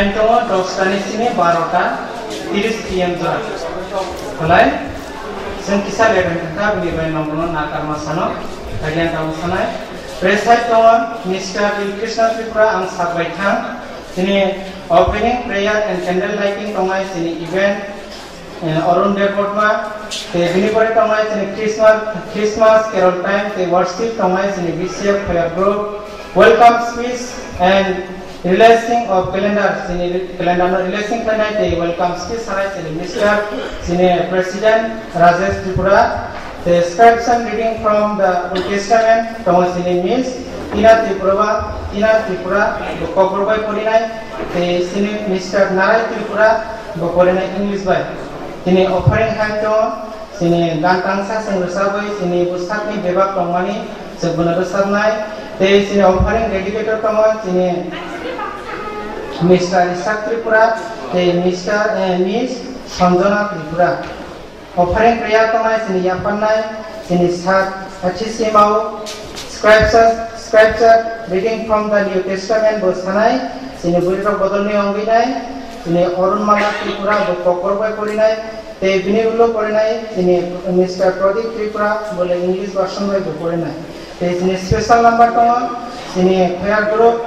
time to dostani sini 12:30 PM jora. Mulai sen kisah leben ka bini bayi nomor nakar masano bagian tahu sana. Preside to Mr. Krishna Tripura ang sabai thang sini opening prayer and candle lighting tongai sini event Arun Deportma te bini pore tongai sini Christmas carol time te worship tongai sini BCF prayer group welcome speech and releasing of calendar sini calendar releasing kanai te welcome speech sarai sini Mr. sini President Rajesh Tripura. The scripture reading from the Old Testament tongai sini means Tina Tripura Bokobrobai Porinai te sini Mr. Narai Tripura Bokorinai English by sini offering hand to sini gantangsa sang rusabai sini busakni bebak tongmani sebuna rusabnai te sini offering dedicator tongai sini Mr. Isak Tripura te Mr. Miss Sanjana Tripura. Offering prayer tongai sini yapanai sini sat achisi mau scripture reading from the New Testament bosanai sini buriro bodolni onginai sini Arun Mala Tripura bokorbai korinai te bini ulo korinai sini Mr. Pradeep Tripura bole English version bai korinai te sini special number tongai sini prayer group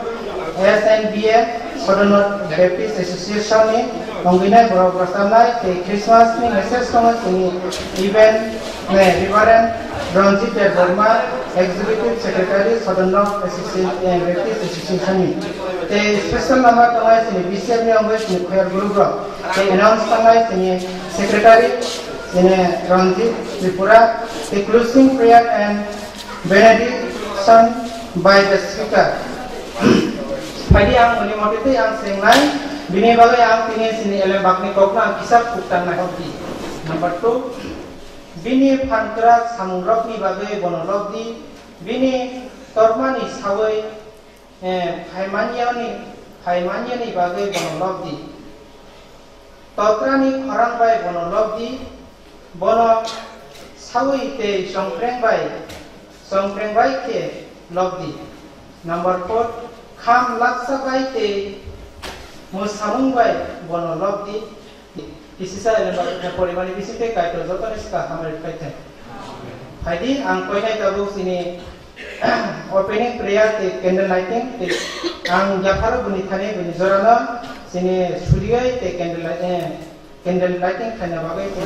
SNBA Southern Baptist Association ni onginai borok bersamai te Christmas ni message tongai sini event Reverend Ranjit Verma Executive Secretary Southern Baptist Association ni te special number tongai sini BCF ni ongai sini prayer group ro te announce tongai sini Secretary sini Ranjit Tripura te closing prayer and benediction by the speaker. Padi yang melimut itu yang sengai bini bagai yang tinggi sini elem bakni kokna kisah kutan nak hobi. Number 2 bini pantrak samurok ni bagai bonolog di bini tormani sawai haimanya ni bagai bonolog di totrani orang bagai bonolog di bono sawai te songpreng bagai ke log di. Number 4 Kam laksa bai te musamung bai bono log di isisa elemba porimani bisite kai to joto neska hamare kaite haidi ang koinai tabu sini opening prayer te candle lighting te ang jafaro buni thane buni jorana sini surigai te candle lighting khana bagai te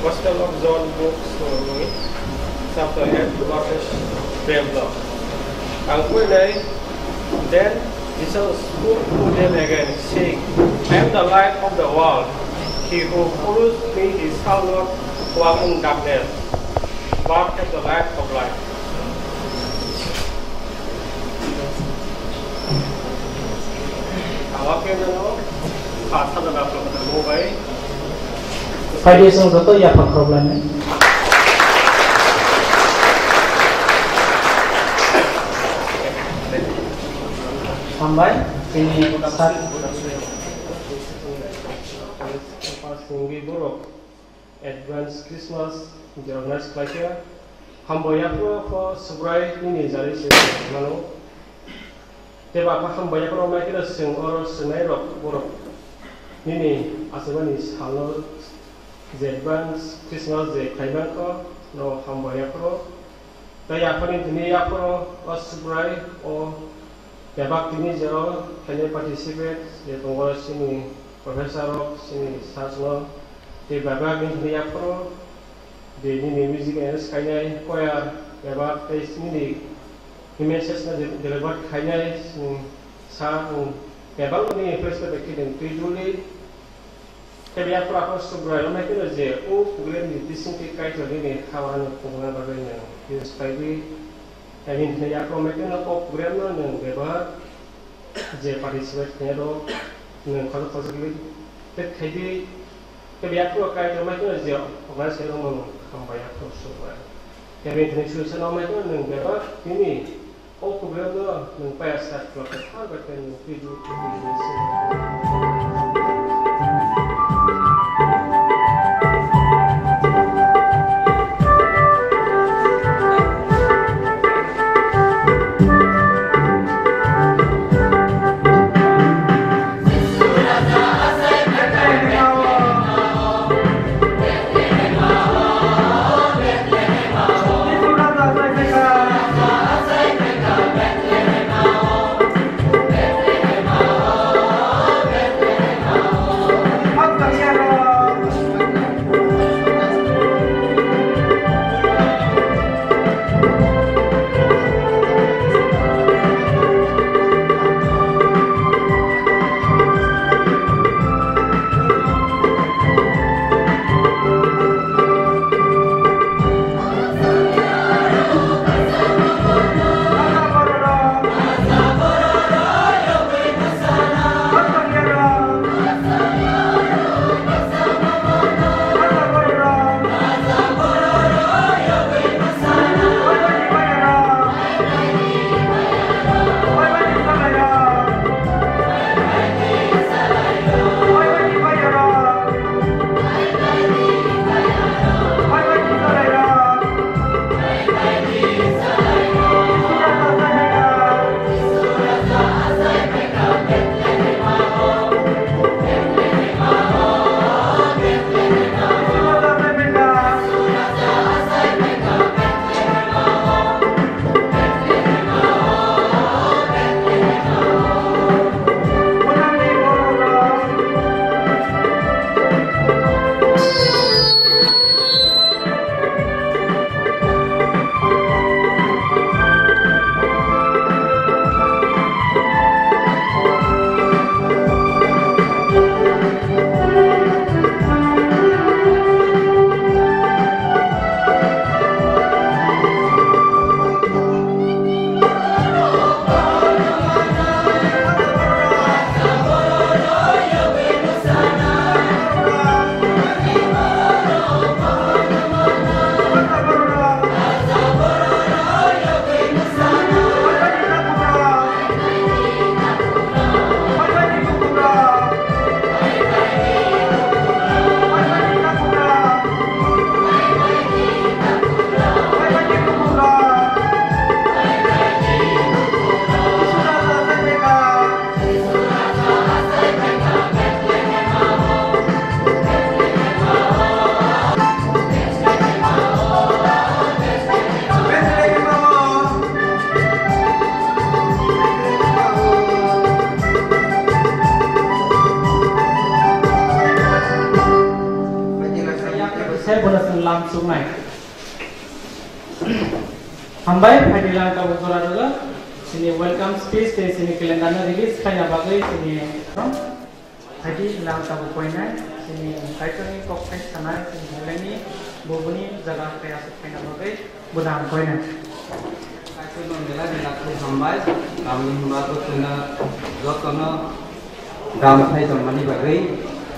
Gospel of John books chapter 8 verse 12 Ang kunai, then Jesus spoke to them again, saying, I am the light of the world. He who follows me shall not walk in darkness, but have the light of life. Awaken no, pasal na ako sa mobile. Pwede isang toto ya pag problem eh. Sampai sini saat Advance Christmas Jonas Klasia Hambaya pro subrai ini jari selalu teba apa hambaya pro mai kita sing or senai rok borok ini asmani halo Advance Christmas de kaiban ko no hambaya pro taya pani dunia pro subrai o Yabak ini jauh hanya participate di tunggal sini profesor sini sasno di babak ini pro di ini music and sekalian choir yabak tes ini message na deliver khainai sa kebal ni first bekin tujuli kebia pra subrai mai kena je o program ni dising ke kai to ni khawan pungna bagai ne is pai Emin ya prometin ko program no nang beba je participate kero nang kalau possibly tet khidi ke biak ko kai to mai to je oga selo mo kambaya ko so ba emin ni solution no mai to nang beba ini ko program no nang pa start ko ka ba kan video langsung naik. Hambai hadilang kabu dulu. Sini welcome speech di sini kelengana rilis kaya bagai sini. Hadilang kabu poinnya sini kaitoni kokpet sana sini heleni bobuni jaga kaya kaya bagai budang poinnya. Kaitoni nila dilaku hambai kami himatu sini jokono dam kai mani bagai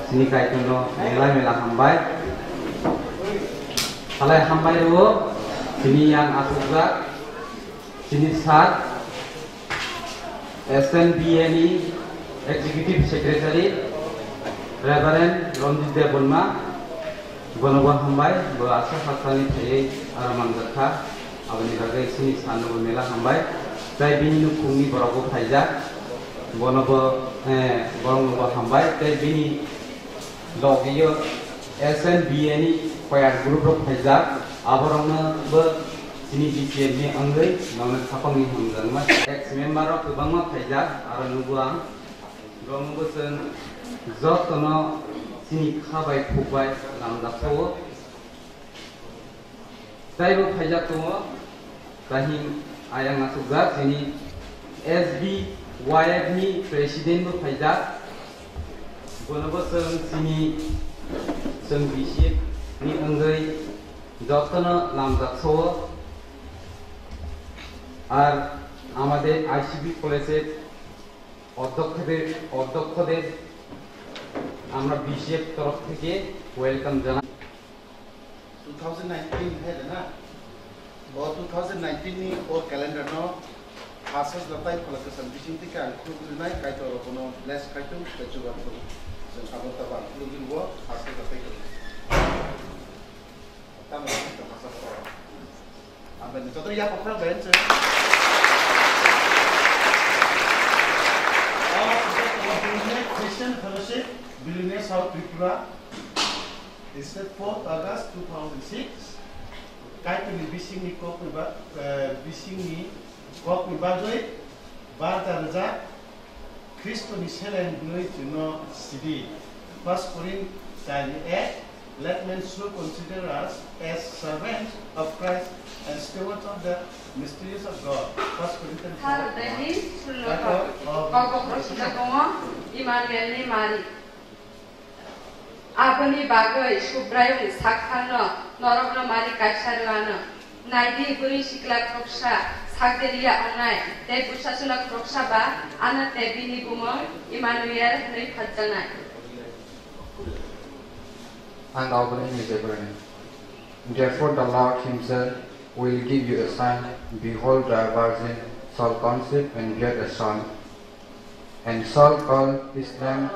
sini kaitoni nila hambai. Kalau hambai dulu sini yang asuka sini saat SNBNE Executive Secretary Reverend Ronjit Debonma Bonobon hambai berasa hasani tayai araman gakha abani bagai sini sanu mela hambai tai bini nukumi borogo phaijak bonobo bonobo hambai tai bini logiyo SNBNE payar group rok phaijak aborongna be sini BCM ni anggai nona sapang ni hamjang ma ex member rok bangma phaijak aro nubuang gongbusen jotono sini khabai phubai namdakso taibo phaijak tongo kahim ayang natugak sini SBYF ni Presiden bu faida bonobo sini bisip ni anggai jotono lamjakso আর আমাদের ICB কলেজের অধ্যক্ষদের আমরা বিশেষ তরফ থেকে welcome জানাই 2019 है ना वो 2019 ni or calendar no asas datai collocation bisinti ka angkrugnai kai to kono bless kai to kecuba ko so abo ta ba lugin wo asas datai ko tama ta asas ko aben to ya pa ben se Christian Fellowship Billionaires South Tripura is the 4th August 2006 kai to bising ni kok ni ba joi bar darja Kristo ni selen gloi to no cd First Corinthians 8 let men so consider us as servants of Christ and stewards of the mysteries of God. First Corinthians 8 Abani bagai subrayung sakhano norogno mari kaisarwana naidi guri sikla kroksa sagderia onai te busasula kroksa ba ana te bini gumo Emmanuel nei phajanai and Albany is Abraham. Therefore the Lord himself will give you a sign. Behold, the virgin shall conceive and bear a son, and shall call his name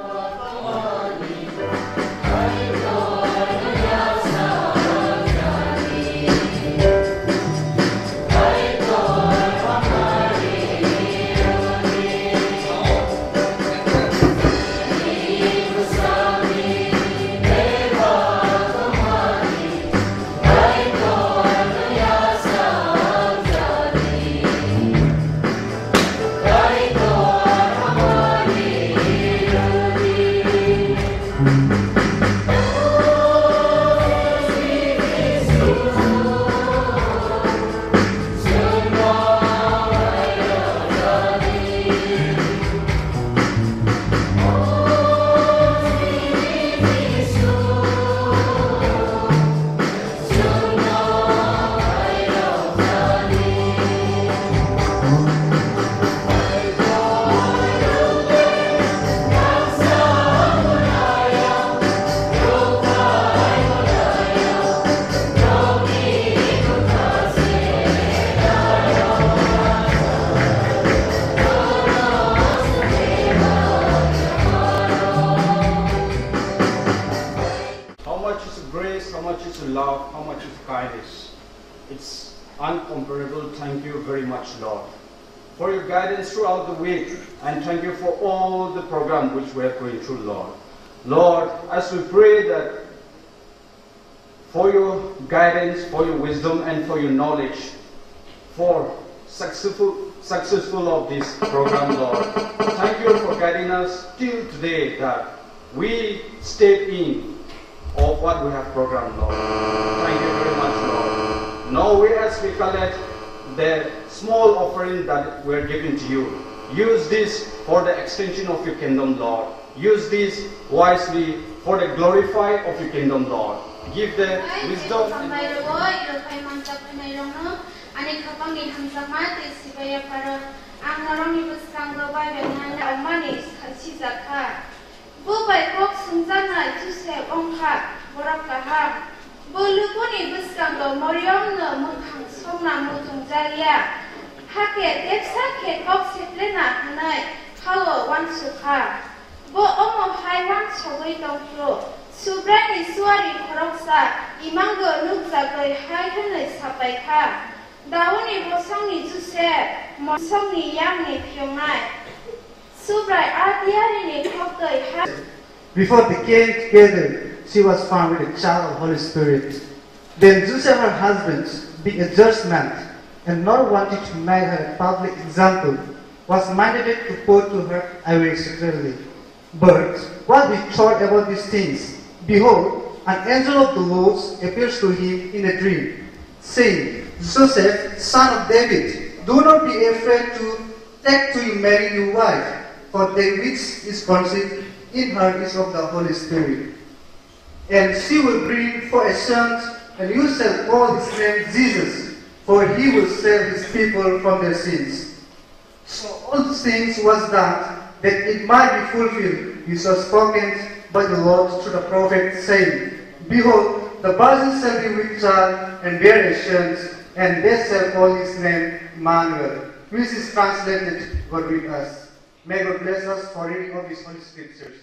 love, how much is kindness. It's uncomparable. Thank you very much, Lord, for your guidance throughout the week, and thank you for all the program which we are going through, Lord. Lord, as we pray that for your guidance, for your wisdom, and for your knowledge, for successful of this program, Lord. Thank you for guiding us till today that we step in of what we have programmed, Lord. Thank you very much, Lord. Now we as we collect the small offering that we are giving to you, use this for the extension of your kingdom, Lord. Use this wisely for the glorify of your kingdom, Lord. Give the wisdom. Bubai kok sunjana juse ongkha borakaha bolukuni buskango moriongno mukhang songna mujungjaria hake teksa ke kok setlena hanai khawo wansukha bo omo haiwan sogoi tongpro subrani suari khoroksa imango nukjagoi hai hanai sapaikha dauni bosongni juse mosongni yangni phiongnai. Before they came together, she was found with a child of Holy Spirit. Then Joseph, her husband, being a just man, and not wanting to make her a public example, was mandated to put to her away secretly. But while we thought about these things, behold, an angel of the Lord appears to him in a dream, saying, Joseph, son of David, Do not be afraid to take to you Mary your wife, for that which is conceived in her is of the Holy Spirit. And she will bring forth a son, and you shall call his name Jesus, for he will save his people from their sins. So all these things was done, that it might be fulfilled, which was spoken by the Lord through the prophet, saying, Behold, the virgin shall be with child, and bear a son, and they shall call his name Emmanuel, which is translated, God with us. May God bless us for reading of His Holy Scriptures.